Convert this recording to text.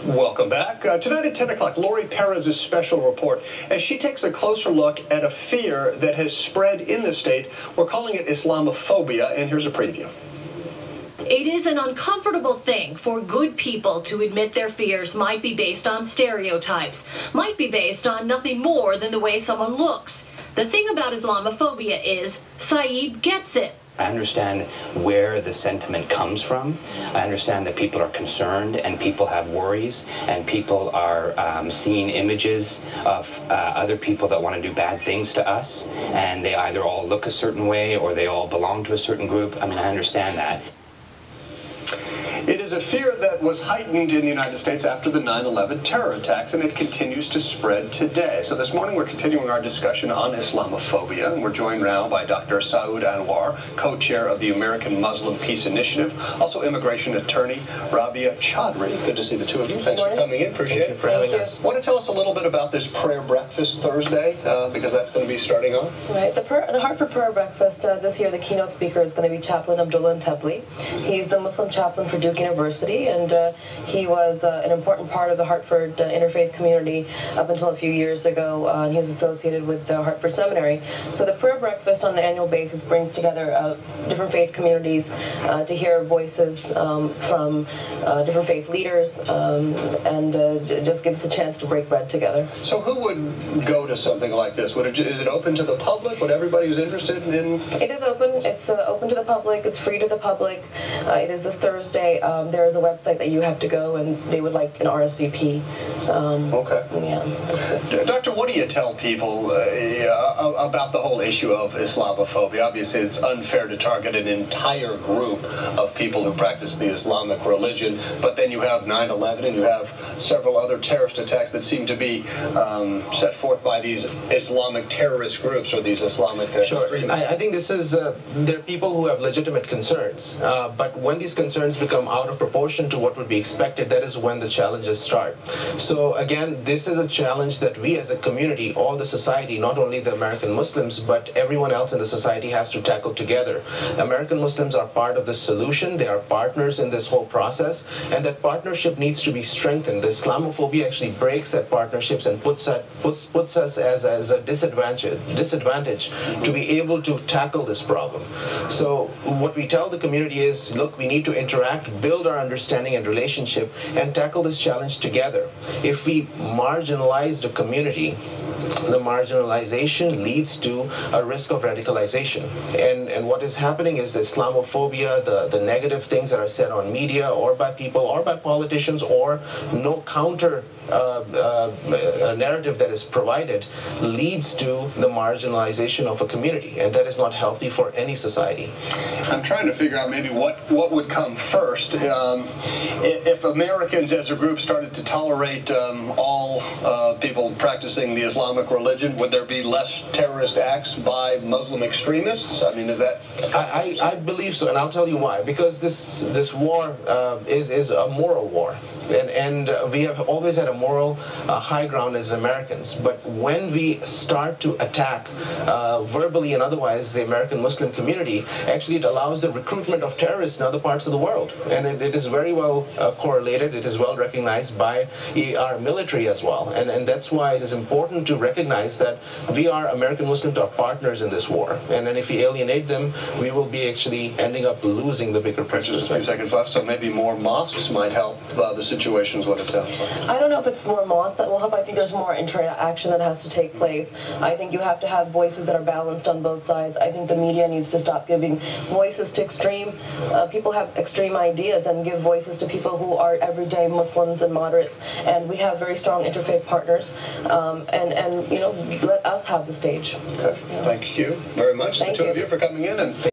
Welcome back. Tonight at 10 o'clock, Lori Perez's special report as she takes a closer look at a fear that has spread in the state. We're calling it Islamophobia, and here's a preview. It is an uncomfortable thing for good people to admit their fears might be based on stereotypes, might be based on nothing more than the way someone looks. The thing about Islamophobia is Saeed gets it. I understand where the sentiment comes from. I understand that people are concerned and people have worries and people are seeing images of other people that want to do bad things to us, and they either all look a certain way or they all belong to a certain group. I mean, I understand that. It is a fear that was heightened in the United States after the 9/11 terror attacks, and it continues to spread today. So this morning we're continuing our discussion on Islamophobia, and we're joined now by Dr. Saud Anwar, co-chair of the American Muslim Peace Initiative, also immigration attorney Rabia Chaudhry. Good to see the two of you. Thanks for coming in. Appreciate it. Thank you for having us. Want to tell us a little bit about this prayer breakfast Thursday, because that's going to be starting on? Right. The Hartford Prayer Breakfast this year, the keynote speaker is going to be Chaplain Abdullah Ntebli. He's the Muslim chaplain for Duke University, and he was an important part of the Hartford interfaith community up until a few years ago, and he was associated with the Hartford Seminary. So the prayer breakfast on an annual basis brings together different faith communities to hear voices from different faith leaders, and just gives us a chance to break bread together. So who would go to something like this? Is it open to the public? Would everybody who's interested in? It is open. It's open to the public. It's free to the public. It is this Thursday. There is a website that you have to go, and they would like an RSVP. Okay. Yeah, that's it. Doctor, what do you tell people about the whole issue of Islamophobia? Obviously, it's unfair to target an entire group of people who practice the Islamic religion, but then you have 9/11 and you have several other terrorist attacks that seem to be set forth by these Islamic terrorist groups or these Islamic Sure. I think this is, there are people who have legitimate concerns, but when these concerns become out of proportion to what would be expected, that is when the challenges start. So again, this is a challenge that we as a community, all the society, not only the American Muslims, but everyone else in the society has to tackle together. American Muslims are part of the solution. They are partners in this whole process, and that partnership needs to be strengthened. The Islamophobia actually breaks that partnerships and puts us as a disadvantage to be able to tackle this problem. So what we tell the community is, look, we need to interact, build our understanding and relationship, and tackle this challenge together. If we marginalize the community, the marginalization leads to a risk of radicalization. And what is happening is the Islamophobia, the negative things that are said on media or by people or by politicians, or no counter narrative that is provided, leads to the marginalization of a community, and that is not healthy for any society. I'm trying to figure out maybe what would come first. If Americans as a group started to tolerate all people practicing the Islamic religion, would there be less terrorist acts by Muslim extremists? I mean, is that... I believe so, and I'll tell you why. Because this war is a moral war. And we have always had a moral high ground as Americans. But when we start to attack verbally and otherwise the American Muslim community, actually it allows the recruitment of terrorists in other parts of the world. And it is very well correlated. It is well recognized by our military as well. And that's why it is important to recognize that we are American Muslims are partners in this war. And then if we alienate them, we will be actually ending up losing the bigger picture. Just a few seconds left, so maybe more mosques might help the situation is what it sounds like. I don't know if it's more mosques that will help. I think there's more interaction that has to take place. I think you have to have voices that are balanced on both sides. I think the media needs to stop giving voices to extreme people have extreme ideas, and give voices to people who are everyday Muslims and moderates. And we have very strong interfaith partners, and you know, let us have the stage. Okay. Thank you very much, the two of you, for coming in. And